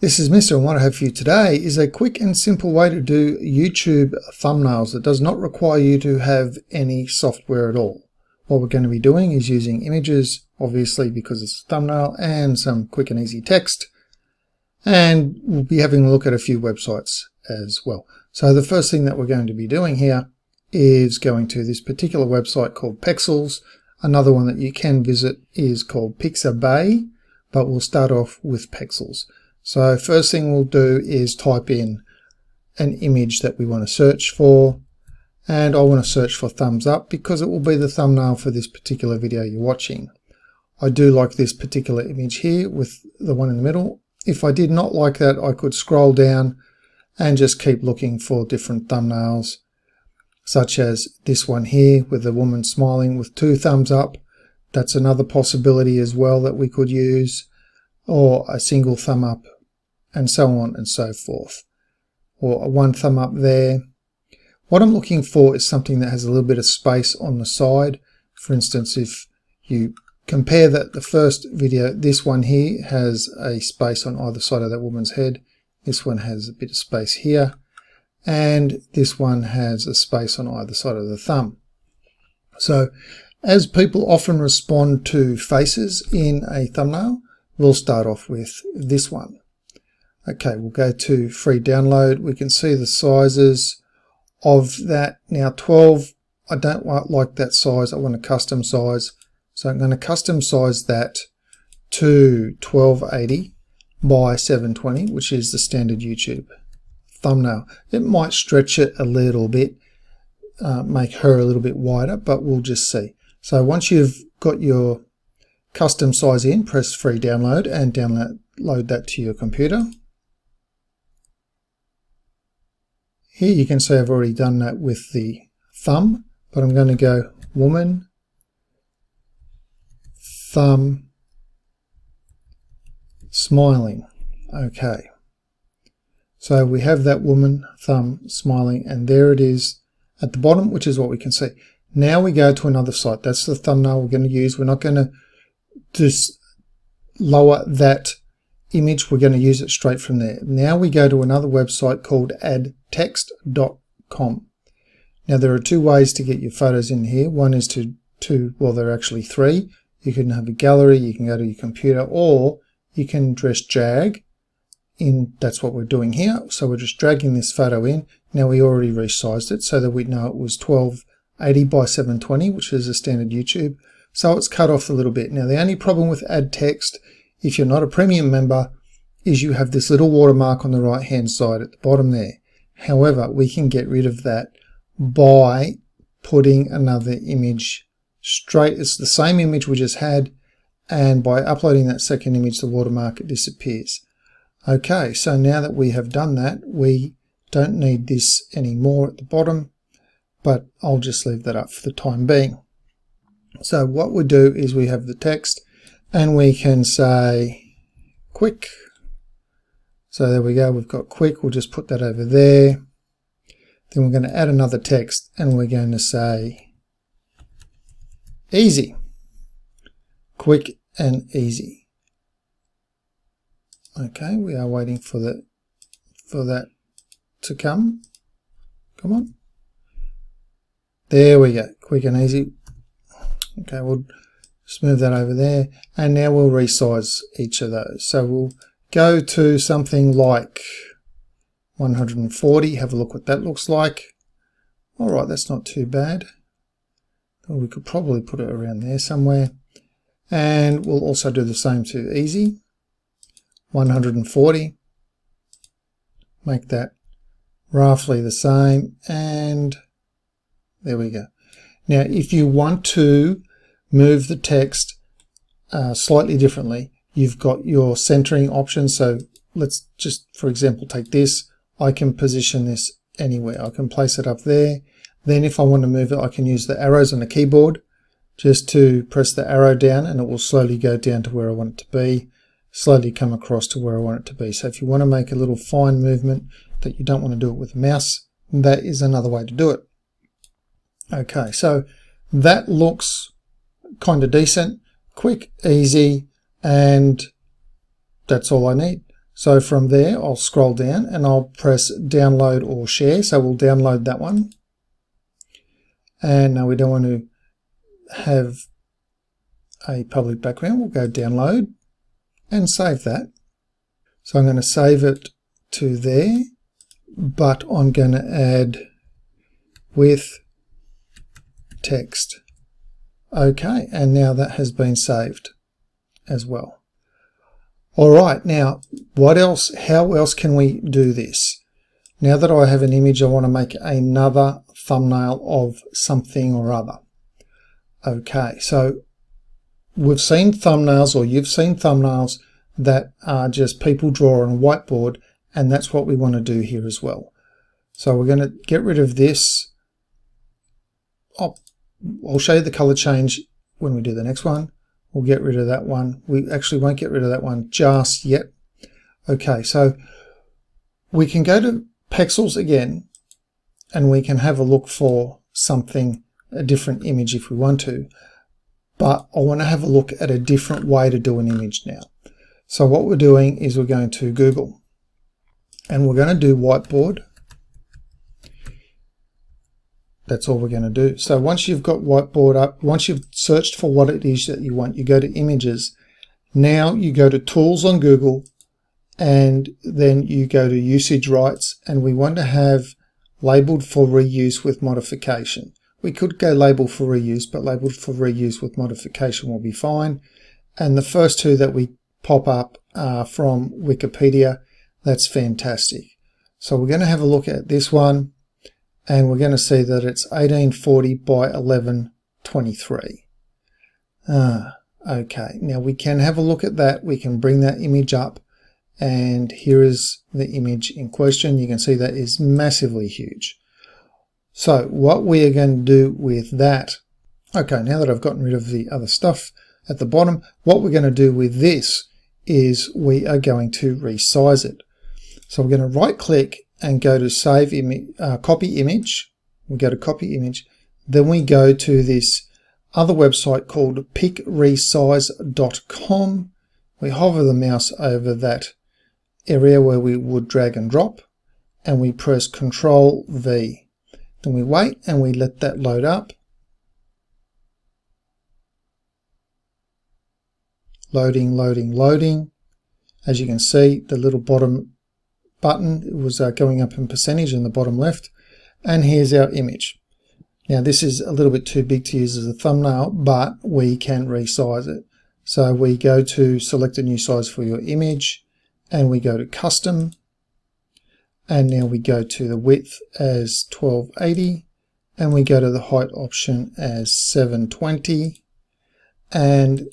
This is Mr. and what I have for you today is a quick and simple way to do YouTube thumbnails that does not require you to have any software at all. What we're going to be doing is using images, obviously because it's a thumbnail, and some quick and easy text. And we'll be having a look at a few websites as well. So the first thing that we're going to be doing here is going to this particular website called Pexels. Another one that you can visit is called Pixabay, but we'll start off with Pexels. So first thing we'll do is type in an image that we want to search for, and I want to search for thumbs up because it will be the thumbnail for this particular video you're watching. I do like this particular image here with the one in the middle. If I did not like that, I could scroll down and just keep looking for different thumbnails, such as this one here with the woman smiling with 2 thumbs up. That's another possibility as well that we could use, or a single thumb up, and so on and so forth, or a 1 thumb up there. What I'm looking for is something that has a little bit of space on the side. For instance, if you compare that the first video, this one here has a space on either side of that woman's head, this one has a bit of space here, and this one has a space on either side of the thumb. So as people often respond to faces in a thumbnail, we'll start off with this one. Okay, we'll go to free download. We can see the sizes of that. Now 12, I don't like that size. I want a custom size. So I'm going to custom size that to 1280 by 720, which is the standard YouTube thumbnail. It might stretch it a little bit, make her a little bit wider, but we'll just see. So once you've got your custom size in, press free download and download that to your computer. Here you can see I've already done that with the thumb, but I'm going to go woman, thumb, smiling. Okay. So we have that woman, thumb, smiling, and there it is at the bottom, which is what we can see. Now we go to another site. That's the thumbnail we're going to use. We're not going to just lower that image, we're going to use it straight from there. Now we go to another website called addtext.com. Now there are 2 ways to get your photos in here. One is well, there are actually 3. You can have a gallery, you can go to your computer, or you can just drag in. That's what we're doing here. So we're just dragging this photo in. Now we already resized it so that we know it was 1280 by 720, which is a standard YouTube. So it's cut off a little bit. Now the only problem with add text, if you're not a premium member, is you have this little watermark on the right hand side at the bottom there. However, we can get rid of that by putting another image straight. It's the same image we just had, and by uploading that second image, the watermark disappears. Okay, so now that we have done that, we don't need this anymore at the bottom, but I'll just leave that up for the time being. So what we do is we have the text and we can say quick. So there we go, we've got quick. We'll just put that over there. Then we're going to add another text and we're going to say easy. Quick and easy. Okay, we are waiting for that to come. Come on. There we go, quick and easy. Okay, we'll just move that over there, and now we'll resize each of those. So we'll go to something like 140, have a look what that looks like. All right, that's not too bad. We could probably put it around there somewhere. And we'll also do the same to easy. 140. Make that roughly the same, and there we go. Now, if you want to move the text slightly differently, you've got your centering option. So let's just, for example, take this. I can position this anywhere. I can place it up there. Then if I want to move it, I can use the arrows on the keyboard just to press the arrow down, and it will slowly go down to where I want it to be, slowly come across to where I want it to be. So if you want to make a little fine movement that you don't want to do it with a mouse, that is another way to do it. Okay, so that looks kind of decent, quick, easy, and that's all I need. So from there I'll scroll down and I'll press download or share. So we'll download that one. And now we don't want to have a public background. We'll go download and save that. So I'm going to save it to there, but I'm going to add with text. Okay, and now that has been saved as well. All right, now what else? How else can we do this? Now that I have an image, I want to make another thumbnail of something or other. Okay, so we've seen thumbnails, or you've seen thumbnails that are just people draw on a whiteboard, and that's what we want to do here as well. So we're going to get rid of this. I'll show you the color change when we do the next one. We'll get rid of that one. We actually won't get rid of that one just yet. Okay, so we can go to Pexels again, and we can have a look for something, a different image if we want to. But I want to have a look at a different way to do an image now. So what we're doing is we're going to Google, and we're going to do whiteboard. That's all we're going to do. So once you've got whiteboard up, once you've searched for what it is that you want, you go to images. Now you go to tools on Google, and then you go to usage rights, and we want to have labeled for reuse with modification. We could go label for reuse, but labeled for reuse with modification will be fine. And the first two that we pop up are from Wikipedia. That's fantastic. So we're going to have a look at this one, and we're going to see that it's 1840 by 1123. Okay, now we can have a look at that. We can bring that image up, and here is the image in question. You can see that is massively huge. So what we are going to do with that, okay, now that I've gotten rid of the other stuff at the bottom, what we're going to do with this is we are going to resize it. So we're going to right click and go to save image, copy image. We go to copy image. Then we go to this other website called picresize.com. We hover the mouse over that area where we would drag and drop, and we press Control V. Then we wait and we let that load up. Loading, loading, loading. As you can see, the little bottom button was going up in percentage in the bottom left. And here's our image. Now this is a little bit too big to use as a thumbnail, but we can resize it. So we go to select a new size for your image, and we go to custom. And now we go to the width as 1280, and we go to the height option as 720, and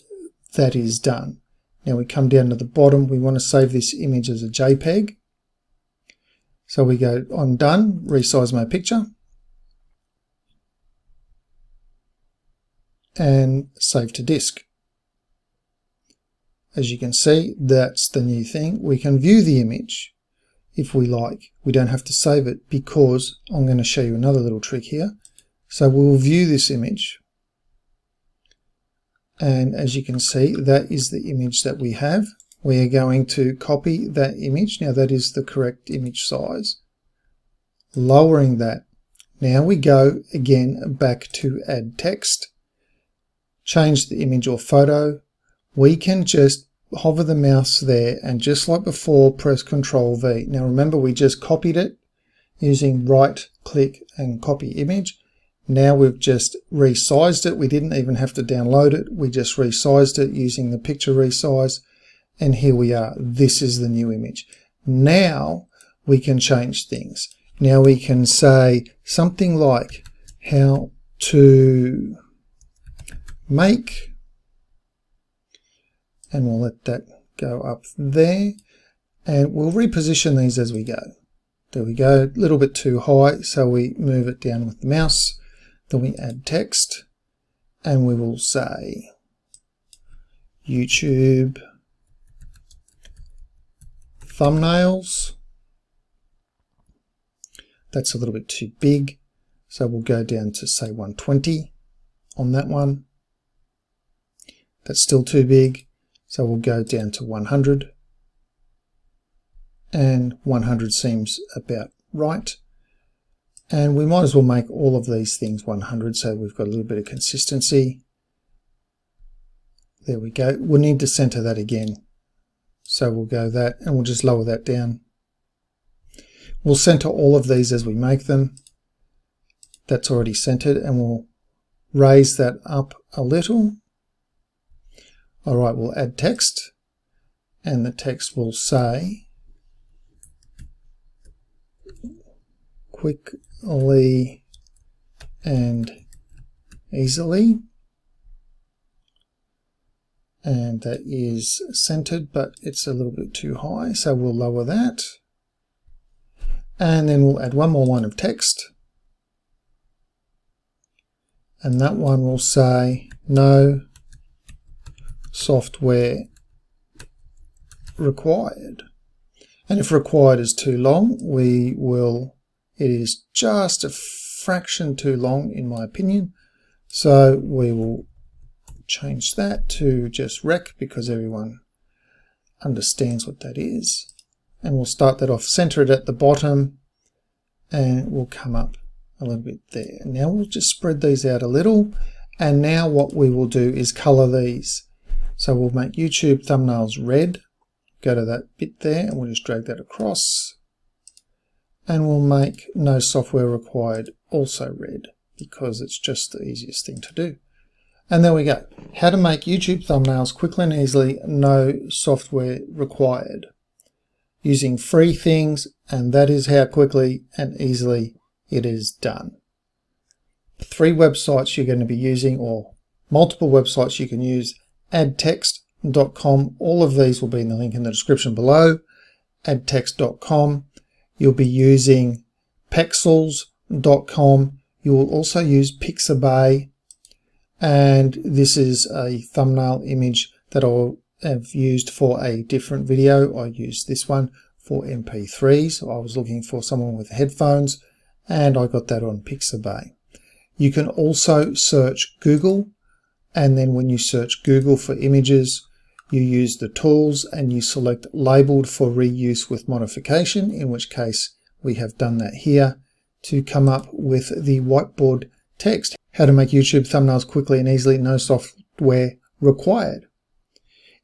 that is done. Now we come down to the bottom. We want to save this image as a JPEG. So we go on done, resize my picture, and save to disk. As you can see, that's the new thing. We can view the image if we like. We don't have to save it, because I'm going to show you another little trick here. So we'll view this image, and as you can see, that is the image that we have. We are going to copy that image. Now that is the correct image size. Lowering that. Now we go again back to add text. Change the image or photo. We can just hover the mouse there, and just like before, press Control V. Now remember, we just copied it using right click and copy image. Now we've just resized it. We didn't even have to download it. We just resized it using the picture resize. And here we are. This is the new image. Now we can change things. Now we can say something like how to make, and we'll let that go up there, and we'll reposition these as we go. There we go, a little bit too high, so we move it down with the mouse. Then we add text, and we will say YouTube thumbnails. That's a little bit too big, so we'll go down to say 120 on that one. That's still too big, so we'll go down to 100. and 100 seems about right. And we might as well make all of these things 100 so we've got a little bit of consistency. There we go. We'll need to center that again. So we'll go that and we'll just lower that down. We'll center all of these as we make them. That's already centered, and we'll raise that up a little. All right, we'll add text, and the text will say quickly and easily. And that is centered, but it's a little bit too high, so we'll lower that. And then we'll add one more line of text. And that one will say no software required. And if required is too long, it is just a fraction too long in my opinion. So we will change that to just rec because everyone understands what that is. And we'll start that off, center it at the bottom, and we'll come up a little bit there. Now we'll just spread these out a little, and now what we will do is color these. So we'll make YouTube thumbnails red, go to that bit there, and we'll just drag that across, and we'll make no software required also red because it's just the easiest thing to do. And there we go. How to make YouTube thumbnails quickly and easily, no software required. Using free things, and that is how quickly and easily it is done. 3 websites you're going to be using, or multiple websites you can use: addtext.com. All of these will be in the link in the description below. Addtext.com. You'll be using pexels.com. You will also use Pixabay. And this is a thumbnail image that I have used for a different video. I used this one for MP3, so I was looking for someone with headphones, and I got that on Pixabay. You can also search Google, and then when you search Google for images, you use the tools and you select labeled for reuse with modification, in which case we have done that here, to come up with the whiteboard text. How to make YouTube thumbnails quickly and easily, no software required.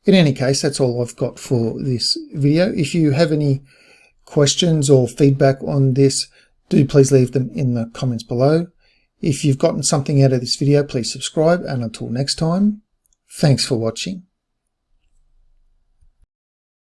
In any case, that's all I've got for this video. If you have any questions or feedback on this, do please leave them in the comments below. If you've gotten something out of this video, please subscribe, and until next time, thanks for watching.